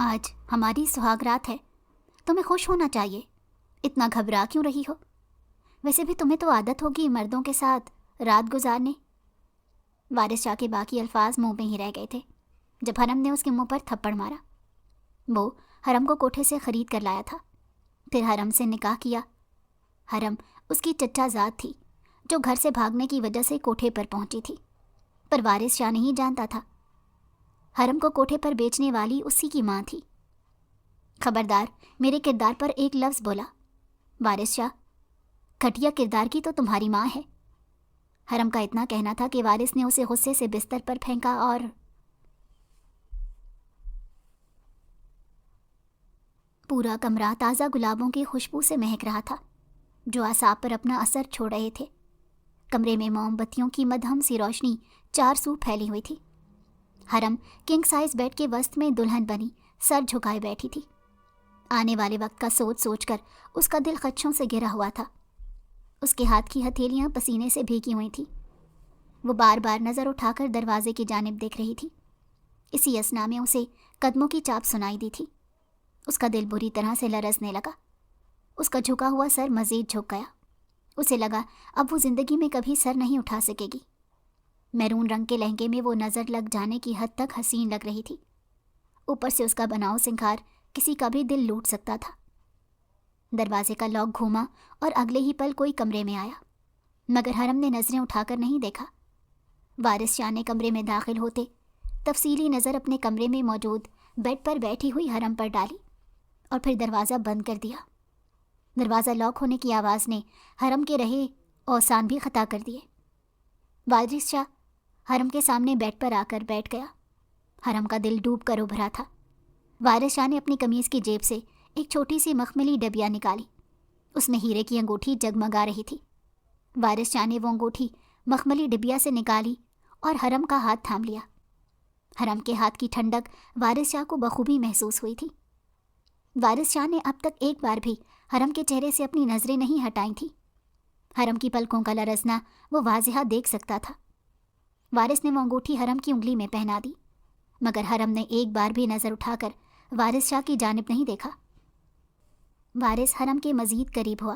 آج ہماری سہاگ رات ہے، تمہیں خوش ہونا چاہیے، اتنا گھبرا کیوں رہی ہو؟ ویسے بھی تمہیں تو عادت ہوگی مردوں کے ساتھ رات گزارنے۔ وارث شاہ کے باقی الفاظ منہ میں ہی رہ گئے تھے جب حرم نے اس کے منہ پر تھپڑ مارا۔ وہ حرم کو کوٹھے سے خرید کر لایا تھا، پھر حرم سے نکاح کیا۔ حرم اس کی چچا زاد تھی جو گھر سے بھاگنے کی وجہ سے کوٹھے پر پہنچی تھی، پر وارث شاہ نہیں جانتا تھا حرم کو کوٹھے پر بیچنے والی اسی کی ماں تھی۔ خبردار میرے کردار پر ایک لفظ بولا وارث شاہ، گھٹیا کردار کی تو تمہاری ماں ہے۔ حرم کا اتنا کہنا تھا کہ وارث نے اسے غصے سے بستر پر پھینکا اور پورا کمرہ تازہ گلابوں کی خوشبو سے مہک رہا تھا جو اعصاب پر اپنا اثر چھوڑ رہے تھے۔ کمرے میں موم بتیوں کی مدھم سی روشنی چار سو پھیلی ہوئی تھی۔ حرم کنگ سائز بیڈ کے وسط میں دلہن بنی سر جھکائے بیٹھی تھی۔ آنے والے وقت کا سوچ سوچ کر اس کا دل خدشوں سے گھرا ہوا تھا۔ اس کے ہاتھ کی ہتھیلیاں پسینے سے بھیگی ہوئی تھیں۔ وہ بار بار نظر اٹھا کر دروازے کی جانب دیکھ رہی تھی۔ اسی اثنا میں اسے قدموں کی چاپ سنائی دی تھی۔ اس کا دل بری طرح سے لرزنے لگا۔ اس کا جھکا ہوا سر مزید جھک گیا۔ اسے لگا اب وہ زندگی میں کبھی سر نہیں اٹھا سکے گی۔ میرون رنگ کے لہنگے میں وہ نظر لگ جانے کی حد تک حسین لگ رہی تھی۔ اوپر سے اس کا بناؤ سنگھار کسی کا بھی دل لوٹ سکتا تھا۔ دروازے کا لاک گھوما اور اگلے ہی پل کوئی کمرے میں آیا، مگر حرم نے نظریں اٹھا کر نہیں دیکھا۔ وارث شاہ نے کمرے میں داخل ہوتے تفصیلی نظر اپنے کمرے میں موجود بیڈ پر بیٹھی ہوئی حرم پر ڈالی اور پھر دروازہ بند کر دیا۔ دروازہ لاک ہونے کی آواز نے حرم کے رہے اوسان بھی خطا کر دیے۔ وارث شاہ حرم کے سامنے بیڈ پر آ کر بیٹھ گیا۔ حرم کا دل ڈوب کر ابھرا تھا۔ وارث شاہ نے اپنی قمیض کی جیب سے ایک چھوٹی سی مخملی ڈبیا نکالی۔ اس میں ہیرے کی انگوٹھی جگمگا رہی تھی۔ وارث شاہ نے وہ انگوٹھی مخملی ڈبیا سے نکالی اور حرم کا ہاتھ تھام لیا۔ حرم کے ہاتھ کی ٹھنڈک وارث شاہ کو بخوبی محسوس ہوئی تھی۔ وارث شاہ نے اب تک ایک بار بھی حرم کے چہرے سے اپنی نظریں نہیں ہٹائی تھیں۔ حرم کی پلکوں کا لرزنا وہ واضح دیکھ سکتا تھا۔ وارث نے وہ انگوٹھی حرم کی انگلی میں پہنا دی، مگر حرم نے ایک بار بھی نظر اٹھا کر وارث شاہ کی جانب نہیں دیکھا۔ وارث حرم کے مزید قریب ہوا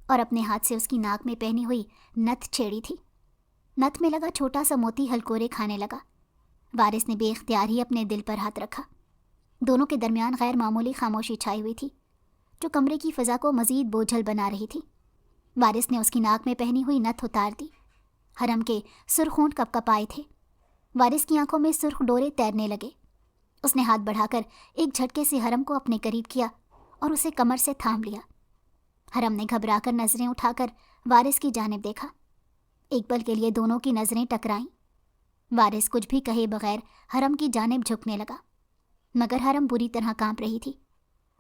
اور اپنے ہاتھ سے اس کی ناک میں پہنی ہوئی نتھ چھیڑی تھی۔ نتھ میں لگا چھوٹا سا موتی ہلکورے کھانے لگا۔ وارث نے بے اختیار ہی اپنے دل پر ہاتھ رکھا۔ دونوں کے درمیان غیر معمولی خاموشی چھائی ہوئی تھی جو کمرے کی فضا کو مزید بوجھل بنا رہی تھی۔ وارث نے اس کی ناک میں پہنی ہوئی نتھ اتار دی۔ حرم کے سرخ ہونٹ کپ کپائے تھے۔ وارث کی آنکھوں میں سرخ ڈورے تیرنے لگے۔ اس نے ہاتھ بڑھا کر ایک جھٹکے سے حرم کو اپنے قریب کیا اور اسے کمر سے تھام لیا۔ حرم نے گھبرا کر نظریں اٹھا کر وارث کی جانب دیکھا۔ ایک پل کے لیے دونوں کی نظریں ٹکرائیں۔ وارث کچھ بھی کہے بغیر حرم کی جانب جھکنے لگا، مگر حرم بری طرح کانپ رہی تھی۔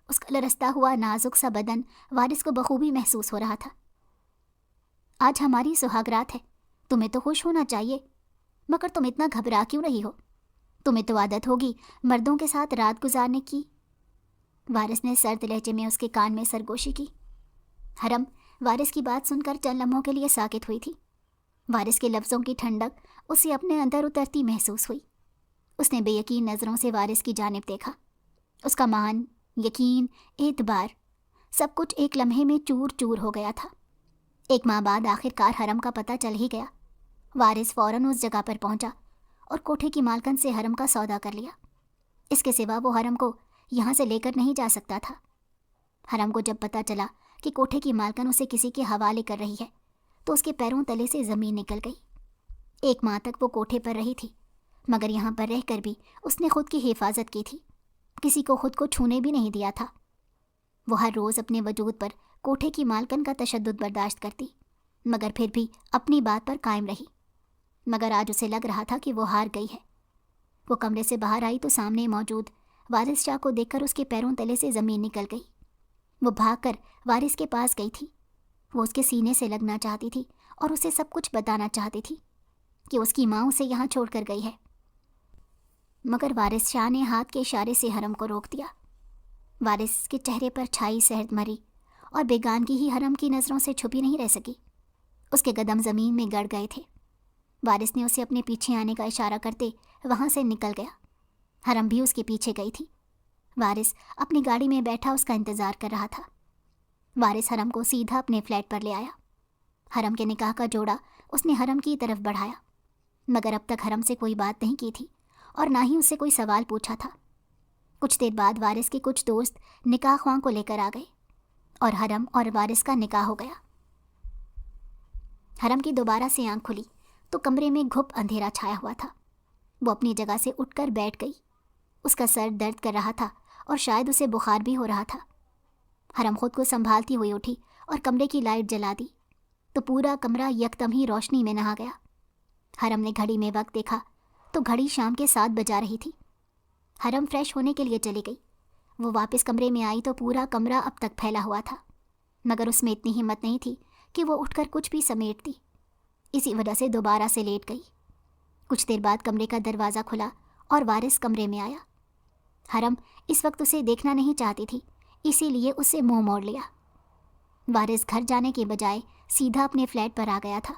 اس کا لرزتا ہوا نازک سا بدن وارث کو بخوبی محسوس ہو رہا تھا۔ آج ہماری سہاگ رات ہے، تمہیں تو خوش ہونا چاہیے، مگر تم اتنا گھبرا کیوں رہی ہو؟ تمہیں تو عادت ہوگی مردوں کے ساتھ رات گزارنے کی۔ وارث نے سرد لہجے میں اس کے کان میں سرگوشی کی۔ حرم وارث کی بات سن کر چند لمحوں کے لیے ساکت ہوئی تھی۔ وارث کے لفظوں کی ٹھنڈک اسے اپنے اندر اترتی محسوس ہوئی۔ اس نے بے یقین نظروں سے وارث کی جانب دیکھا۔ اس کا مان، یقین، اعتبار سب کچھ ایک لمحے میں چور چور ہو گیا تھا۔ ایک ماہ بعد آخر کار حرم کا پتہ چل ہی گیا۔ وارث فوراً اس جگہ پر پہنچا اور کوٹھے کی مالکن سے حرم کا سودا کر لیا۔ اس کے سوا وہ حرم کو یہاں سے لے کر نہیں جا سکتا تھا۔ حرم کو جب پتہ چلا کہ کوٹھے کی مالکن اسے کسی کے حوالے کر رہی ہے تو اس کے پیروں تلے سے زمین نکل گئی۔ ایک ماہ تک وہ کوٹھے پر رہی تھی، مگر یہاں پر رہ کر بھی اس نے خود کی حفاظت کی تھی، کسی کو خود کو چھونے بھی نہیں دیا تھا۔ وہ ہر روز اپنے وجود پر کوٹھے کی مالکن کا تشدد برداشت کرتی، مگر پھر بھی اپنی بات پر قائم رہی۔ مگر آج اسے لگ رہا تھا کہ وہ ہار گئی ہے۔ وہ کمرے سے باہر آئی تو سامنے موجود وارث شاہ کو دیکھ کر اس کے پیروں تلے سے زمین نکل گئی۔ وہ بھاگ کر وارث کے پاس گئی تھی۔ وہ اس کے سینے سے لگنا چاہتی تھی اور اسے سب کچھ بتانا چاہتی تھی کہ اس کی ماں اسے یہاں چھوڑ کر گئی ہے، مگر وارث شاہ نے ہاتھ کے اشارے سے حرم کو روک دیا۔ وارث کے چہرے پر چھائی سہرد مری اور بیگانگی ہی حرم کی نظروں سے چھپی نہیں رہ سکی۔ اس کے قدم زمین میں گڑ گئے تھے۔ وارث نے اسے اپنے پیچھے آنے کا اشارہ کرتے وہاں سے نکل گیا۔ حرم بھی اس کے پیچھے گئی تھی۔ وارث اپنی گاڑی میں بیٹھا اس کا انتظار کر رہا تھا۔ وارث حرم کو سیدھا اپنے فلیٹ پر لے آیا۔ حرم کے نکاح کا جوڑا اس نے حرم کی طرف بڑھایا، مگر اب تک حرم سے کوئی بات نہیں کی تھی اور نہ ہی اس سے کوئی سوال پوچھا تھا۔ کچھ دیر بعد وارث کے کچھ دوست نکاح خواں کو لے کر آ گئے اور حرم اور وارث کا نکاح ہو گیا۔ حرم کی دوبارہ سے آنکھ کھلی تو کمرے میں گھپ اندھیرا چھایا ہوا تھا۔ وہ اپنی جگہ سے اٹھ کر بیٹھ گئی۔ اس کا سر درد کر رہا تھا اور شاید اسے بخار بھی ہو رہا تھا۔ حرم خود کو سنبھالتی ہوئی اٹھی اور کمرے کی لائٹ جلا دی تو پورا کمرہ یکدم ہی روشنی میں نہا گیا۔ حرم نے گھڑی میں وقت دیکھا تو گھڑی شام کے 7 بجا رہی تھی۔ حرم فریش ہونے کے لیے چلی گئی۔ وہ واپس کمرے میں آئی تو پورا کمرہ اب تک پھیلا ہوا تھا، مگر اس میں اتنی ہمت نہیں تھی کہ وہ اٹھ کر کچھ بھی سمیٹ دی۔ اسی وجہ سے دوبارہ سے لیٹ گئی۔ کچھ دیر بعد کمرے کا دروازہ کھلا اور وارث کمرے میں آیا۔ حرم اس وقت اسے دیکھنا نہیں چاہتی تھی، اسی لیے اسے منہ موڑ لیا۔ وارث گھر جانے کے بجائے سیدھا اپنے فلیٹ پر آ گیا تھا۔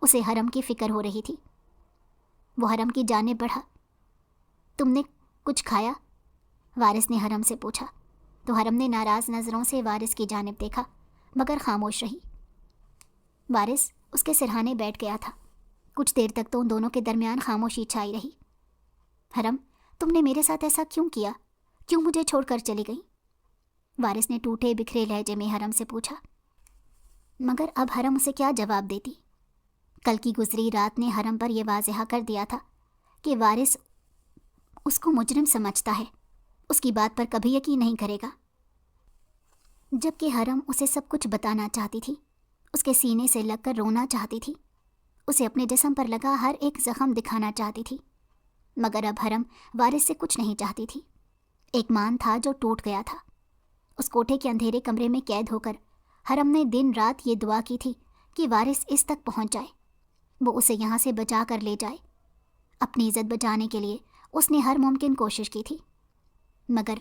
اسے حرم کی فکر ہو رہی تھی۔ وہ حرم کی جانب بڑھا۔ تم نے کچھ کھایا؟ وارث نے حرم سے پوچھا تو حرم نے ناراض نظروں سے وارث کی جانب دیکھا مگر خاموش رہی۔ وارث اس کے سرہانے بیٹھ گیا تھا۔ کچھ دیر تک تو ان دونوں کے درمیان خاموشی چھائی رہی۔ حرم، تم نے میرے ساتھ ایسا کیوں کیا؟ کیوں مجھے چھوڑ کر چلی گئی؟ وارث نے ٹوٹے بکھرے لہجے میں حرم سے پوچھا، مگر اب حرم اسے کیا جواب دیتی؟ کل کی گزری رات نے حرم پر یہ واضح کر دیا تھا کہ وارث اس کو مجرم سمجھتا ہے، اس کی بات پر کبھی یقین نہیں کرے گا۔ جبکہ حرم اسے سب کچھ بتانا چاہتی تھی، اس کے سینے سے لگ کر رونا چاہتی تھی، اسے اپنے جسم پر لگا ہر ایک زخم دکھانا چاہتی تھی، مگر اب حرم وارث سے کچھ نہیں چاہتی تھی۔ ایک مان تھا جو ٹوٹ گیا تھا۔ اس کوٹھے کے اندھیرے کمرے میں قید ہو کر حرم نے دن رات یہ دعا کی تھی کہ وارث اس تک پہنچ جائے، وہ اسے یہاں سے بچا کر لے جائے۔ اپنی عزت بچانے کے لیے اس نے ہر ممکن کوشش کی تھی، مگر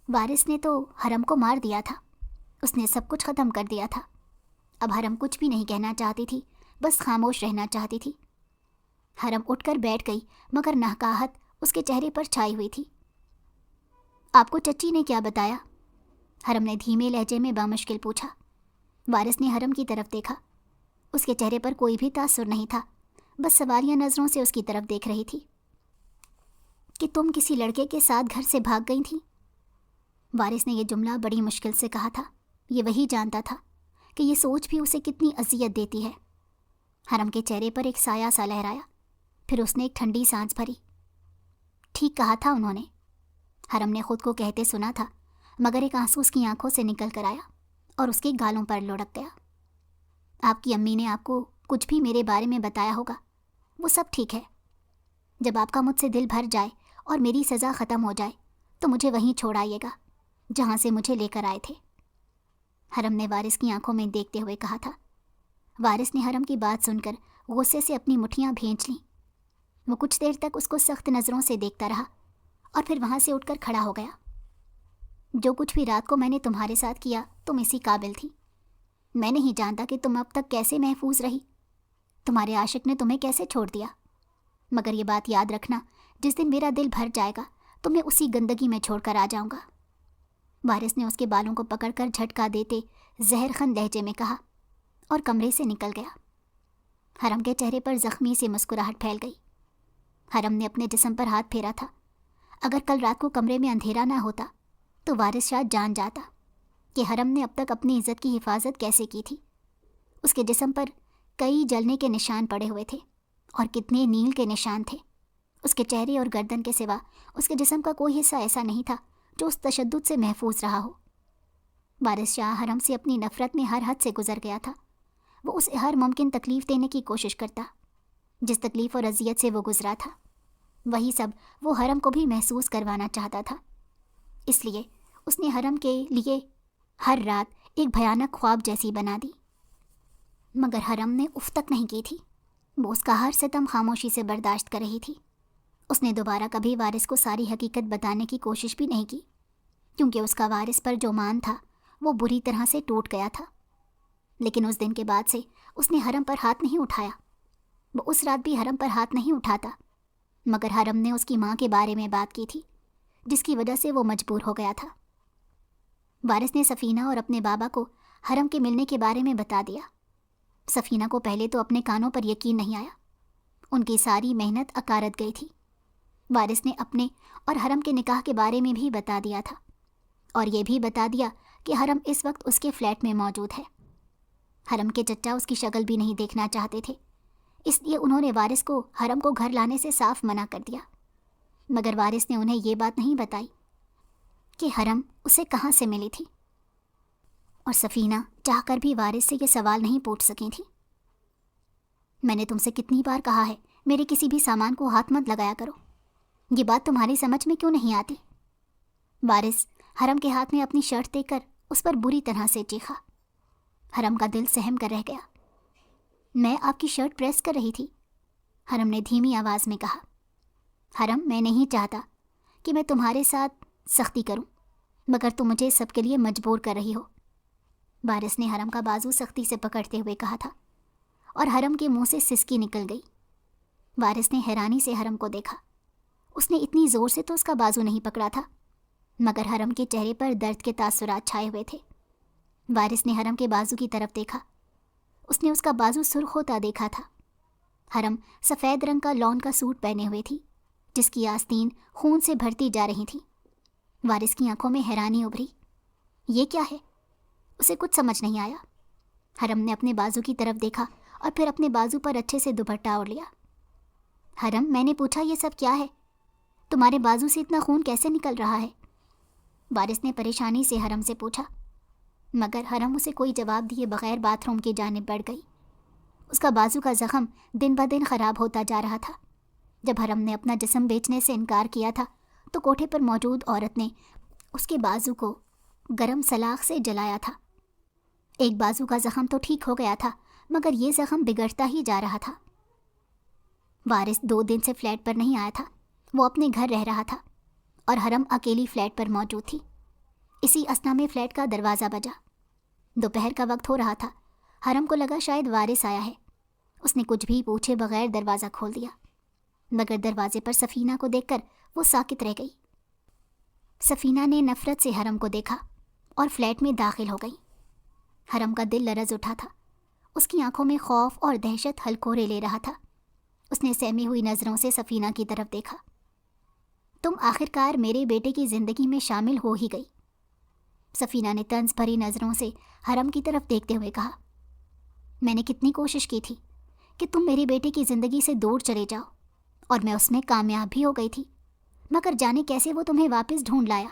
وارث نے تو حرم کو مار دیا تھا، اس نے سب کچھ ختم کر دیا تھا۔ اب حرم کچھ بھی نہیں کہنا چاہتی تھی، بس خاموش رہنا چاہتی تھی۔ حرم اٹھ کر بیٹھ گئی مگر نہکاہٹ اس کے چہرے پر چھائی ہوئی تھی۔ آپ کو چچی نے کیا بتایا؟ حرم نے دھیمے لہجے میں بامشکل پوچھا۔ وارث نے حرم کی طرف دیکھا۔ اس کے چہرے پر کوئی بھی تاثر نہیں تھا، بس سوالیہ نظروں سے اس کی طرف دیکھ رہی تھی۔ کہ تم کسی لڑکے کے ساتھ گھر سے بھاگ گئی تھی؟ وارث نے یہ جملہ بڑی مشکل سے کہا تھا۔ یہ وہی جانتا تھا کہ یہ سوچ بھی اسے کتنی اذیت دیتی ہے۔ حرم کے چہرے پر ایک سایہ سا لہرایا، پھر اس نے ایک ٹھنڈی سانس بھری۔ ٹھیک کہا تھا انہوں نے، حرم نے خود کو کہتے سنا تھا، مگر ایک آنسو اس کی آنکھوں سے نکل کر آیا اور اس کے گالوں پر لڑک گیا۔ آپ کی امی نے آپ کو کچھ بھی میرے بارے میں بتایا ہوگا، وہ سب ٹھیک ہے۔ جب آپ کا مجھ سے دل بھر جائے اور میری سزا ختم ہو جائے تو مجھے وہیں چھوڑ آئیے گا جہاں سے مجھے لے کر آئے تھے، حرم نے وارث کی آنکھوں میں دیکھتے ہوئے کہا تھا۔ وارث نے حرم کی بات سن کر غصے سے اپنی مٹھیاں بھینچ لیں۔ وہ کچھ دیر تک اس کو سخت نظروں سے دیکھتا رہا اور پھر وہاں سے اٹھ کر کھڑا ہو گیا۔ جو کچھ بھی رات کو میں نے تمہارے ساتھ کیا تم اسی قابل تھی۔ میں نہیں جانتا کہ تم اب تک کیسے محفوظ رہی، تمہارے عاشق نے تمہیں کیسے چھوڑ دیا، مگر یہ بات یاد رکھنا، جس دن میرا دل بھر جائے گا تمہیں اسی گندگی میں چھوڑ کر آ جاؤں گا۔ وارث نے اس کے بالوں کو پکڑ کر جھٹکا دیتے زہر خند لہجے میں کہا اور کمرے سے نکل گیا۔ حرم کے چہرے پر زخمی سی مسکراہٹ پھیل گئی۔ حرم نے اپنے جسم پر ہاتھ پھیرا تھا۔ اگر کل رات کو کمرے میں اندھیرا نہ ہوتا تو وارث شاید جان جاتا کہ حرم نے اب تک اپنی عزت کی حفاظت کیسے کی تھی۔ اس کے جسم پر کئی جلنے کے نشان پڑے ہوئے تھے اور کتنے نیل کے نشان تھے۔ اس کے چہرے اور گردن کے سوا اس کے جسم کا کوئی حصہ ایسا نہیں تھا جو اس تشدد سے محفوظ رہا ہو۔ وارث شاہ حرم سے اپنی نفرت میں ہر حد سے گزر گیا تھا۔ وہ اسے ہر ممکن تکلیف دینے کی کوشش کرتا، جس تکلیف اور اذیت سے وہ گزرا تھا وہی سب وہ حرم کو بھی محسوس کروانا چاہتا تھا۔ اس لیے اس نے حرم کے لیے ہر رات ایک بھیانک خواب جیسی بنا دی، مگر حرم نے اف تک نہیں کی تھی۔ وہ اس کا ہر ستم خاموشی سے برداشت کر رہی تھی۔ اس نے دوبارہ کبھی وارث کو ساری حقیقت بتانے کی کوشش بھی نہیں کی، کیونکہ اس کا وارث پر جو مان تھا وہ بری طرح سے ٹوٹ گیا تھا۔ لیکن اس دن کے بعد سے اس نے حرم پر ہاتھ نہیں اٹھایا۔ وہ اس رات بھی حرم پر ہاتھ نہیں اٹھاتا، مگر حرم نے اس کی ماں کے بارے میں بات کی تھی، جس کی وجہ سے وہ مجبور ہو گیا تھا۔ وارث نے سفینہ اور اپنے بابا کو حرم کے ملنے کے بارے میں بتا دیا۔ سفینہ کو پہلے تو اپنے کانوں پر یقین نہیں آیا۔ ان کی ساری محنت اکارت گئی تھی۔ وارث نے اپنے اور حرم کے نکاح کے بارے میں بھی بتا دیا تھا، اور یہ بھی بتا دیا کہ حرم اس وقت اس کے فلیٹ میں موجود ہے۔ حرم کے چچا اس کی شکل بھی نہیں دیکھنا چاہتے تھے، اس لیے انہوں نے وارث کو حرم کو گھر لانے سے صاف منع کر دیا۔ مگر وارث نے انہیں یہ بات نہیں بتائی کہ حرم اسے کہاں سے ملی تھی، اور سفینہ چاہ کر بھی وارث سے یہ سوال نہیں پوچھ سکی تھی۔ میں نے تم سے کتنی بار کہا ہے میرے کسی بھی سامان کو ہاتھ مت لگایا کرو، یہ بات تمہاری سمجھ میں کیوں نہیں آتی؟ وارث حرم کے ہاتھ میں اپنی شرٹ دیکھ کر اس پر بری طرح سے چیخا۔ حرم کا دل سہم کر رہ گیا۔ میں آپ کی شرٹ پریس کر رہی تھی، حرم نے دھیمی آواز میں کہا۔ حرم، میں نہیں چاہتا کہ میں تمہارے ساتھ سختی کروں، مگر تم مجھے سب کے لیے مجبور کر رہی ہو، وارث نے حرم کا بازو سختی سے پکڑتے ہوئے کہا تھا، اور حرم کے منہ سے سسکی نکل گئی۔ وارث نے حیرانی سے حرم کو دیکھا۔ اس نے اتنی زور سے تو اس کا بازو نہیں پکڑا تھا، مگر حرم کے چہرے پر درد کے تاثرات چھائے ہوئے تھے۔ وارث نے حرم کے بازو کی طرف دیکھا۔ اس نے اس کا بازو سرخ ہوتا دیکھا تھا۔ حرم سفید رنگ کا لون کا سوٹ پہنے ہوئے تھی، جس کی آستین خون سے بھرتی جا رہی تھی۔ وارث کی آنکھوں میں حیرانی ابھری۔ یہ کیا ہے؟ اسے کچھ سمجھ نہیں آیا۔ حرم نے اپنے بازو کی طرف دیکھا اور پھر اپنے بازو پر اچھے سے دوپٹہ اوڑھ لیا۔ حرم، میں نے پوچھا یہ سب کیا ہے؟ تمہارے بازو سے اتنا خون کیسے نکل رہا ہے؟ وارث نے پریشانی سے حرم سے پوچھا، مگر حرم اسے کوئی جواب دیے بغیر باتھ روم کی جانب بڑھ گئی۔ اس کا بازو کا زخم دن بدن خراب ہوتا جا رہا تھا۔ جب حرم نے اپنا جسم بیچنے سے انکار کیا تھا تو کوٹھے پر موجود عورت نے اس کے بازو کو گرم سلاخ سے جلایا تھا۔ ایک بازو کا زخم تو ٹھیک ہو گیا تھا، مگر یہ زخم بگڑتا ہی جا رہا تھا۔ وارث 2 دن سے فلیٹ پر نہیں آیا تھا، وہ اپنے گھر رہ رہا تھا، اور حرم اکیلی فلیٹ پر موجود تھی۔ اسی اثنا میں فلیٹ کا دروازہ بجا۔ دوپہر کا وقت ہو رہا تھا۔ حرم کو لگا شاید وارث آیا ہے۔ اس نے کچھ بھی پوچھے بغیر دروازہ کھول دیا، مگر دروازے پر سفینہ کو دیکھ کر وہ ساکت رہ گئی۔ سفینہ نے نفرت سے حرم کو دیکھا اور فلیٹ میں داخل ہو گئی۔ حرم کا دل لرز اٹھا تھا۔ اس کی آنکھوں میں خوف اور دہشت ہلکورے لے رہا تھا۔ اس نے سہمی ہوئی نظروں سے سفینہ کی طرف دیکھا۔ تم آخرکار میرے بیٹے کی زندگی میں شامل ہو ہی گئی، سفینہ نے طنز بھری نظروں سے حرم کی طرف دیکھتے ہوئے کہا۔ میں نے کتنی کوشش کی تھی کہ تم میرے بیٹے کی زندگی سے دور چلے جاؤ، اور میں اس میں کامیاب بھی ہو گئی تھی، مگر جانے کیسے وہ تمہیں واپس ڈھونڈ لایا۔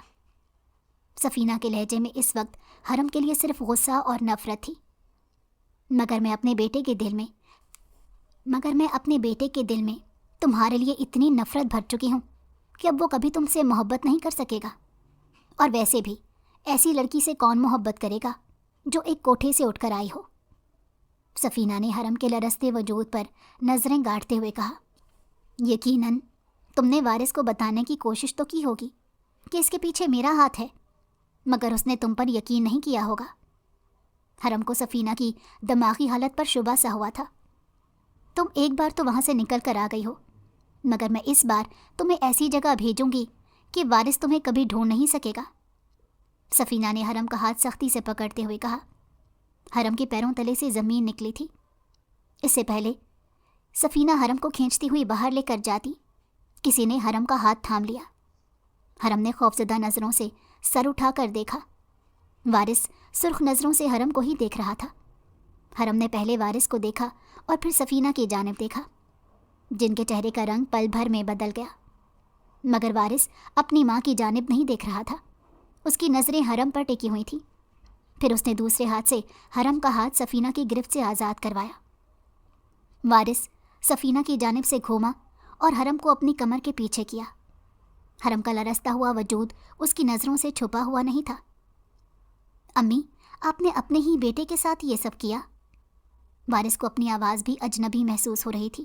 سفینہ کے لہجے میں اس وقت حرم کے لیے صرف غصہ اور نفرت تھی۔ مگر میں اپنے بیٹے کے دل میں تمہارے لیے اتنی نفرت بھر چکی ہوں کہ اب وہ کبھی تم سے محبت نہیں کر سکے گا، اور ویسے بھی ایسی لڑکی سے کون محبت کرے گا جو ایک کوٹھے سے اٹھ کر آئی ہو۔ سفینہ نے حرم کے لرزتے وجود پر نظریں گاڑتے ہوئے کہا، یقیناً تم نے وارث کو بتانے کی کوشش تو کی ہوگی کہ اس کے پیچھے میرا ہاتھ ہے، مگر اس نے تم پر یقین نہیں کیا ہوگا۔ حرم کو سفینہ کی دماغی حالت پر شبہ سا ہوا تھا۔ تم ایک بار تو وہاں سے نکل کر آ گئی ہو، مگر میں اس بار تمہیں ایسی جگہ بھیجوں گی کہ وارث تمہیں کبھی ڈھونڈ نہیں سکے گا۔ سفینہ نے حرم کا ہاتھ سختی سے پکڑتے ہوئے کہا۔ حرم کے پیروں تلے سے زمین نکلی تھی۔ اس سے پہلے سفینہ حرم کو کھینچتی ہوئی باہر لے کر جاتی، کسی نے حرم کا ہاتھ تھام لیا۔ حرم نے خوفزدہ نظروں سے سر اٹھا کر دیکھا۔ وارث سرخ نظروں سے حرم کو ہی دیکھ رہا تھا۔ حرم نے پہلے وارث کو دیکھا اور پھر سفینہ کی جانب دیکھا، جن کے چہرے کا رنگ پل بھر میں بدل گیا، مگر وارث اپنی ماں کی جانب نہیں دیکھ رہا تھا۔ اس کی نظریں حرم پر ٹکی ہوئی تھیں۔ پھر اس نے دوسرے ہاتھ سے حرم کا ہاتھ سفینہ کی گرفت سے آزاد کروایا۔ وارث سفینہ کی جانب سے گھوما اور حرم کو اپنی کمر کے پیچھے کیا۔ حرم کا لرزتا ہوا وجود اس کی نظروں سے چھپا ہوا نہیں تھا۔ امی، آپ نے اپنے ہی بیٹے کے ساتھ یہ سب کیا؟ وارث کو اپنی آواز بھی اجنبی محسوس ہو رہی تھی۔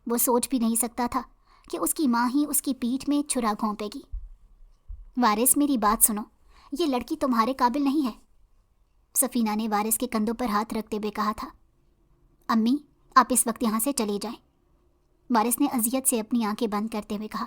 وہ سوچ بھی نہیں سکتا تھا کہ اس کی ماں ہی اس کی پیٹھ میں چھرا گھونپے گی۔ وارث، میری بات سنو، یہ لڑکی تمہارے قابل نہیں ہے، سفینہ نے وارث کے کندھوں پر ہاتھ رکھتے ہوئے کہا تھا۔ امی، آپ اس وقت یہاں سے چلی جائیں، وارث نے اذیت سے اپنی آنکھیں بند کرتے ہوئے کہا۔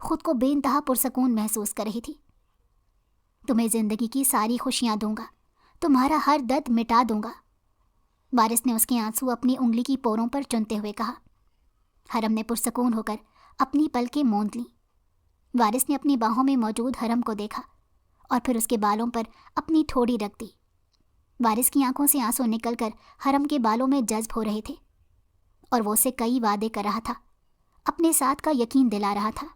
خود کو بے انتہا پرسکون محسوس کر رہی تھی۔ تمہیں زندگی کی ساری خوشیاں دوں گا، تمہارا ہر درد مٹا دوں گا، وارث نے اس کے آنسو اپنی انگلی کی پوروں پر چنتے ہوئے کہا۔ حرم نے پرسکون ہو کر اپنی پلکیں موند لیں۔ وارث نے اپنی باہوں میں موجود حرم کو دیکھا اور پھر اس کے بالوں پر اپنی ٹھوڑی رکھ دی۔ وارث کی آنکھوں سے آنسو نکل کر حرم کے بالوں میں جذب ہو رہے تھے اور وہ اسے کئی وعدے کر رہا تھا، اپنے ساتھ کا یقین دلا رہا تھا۔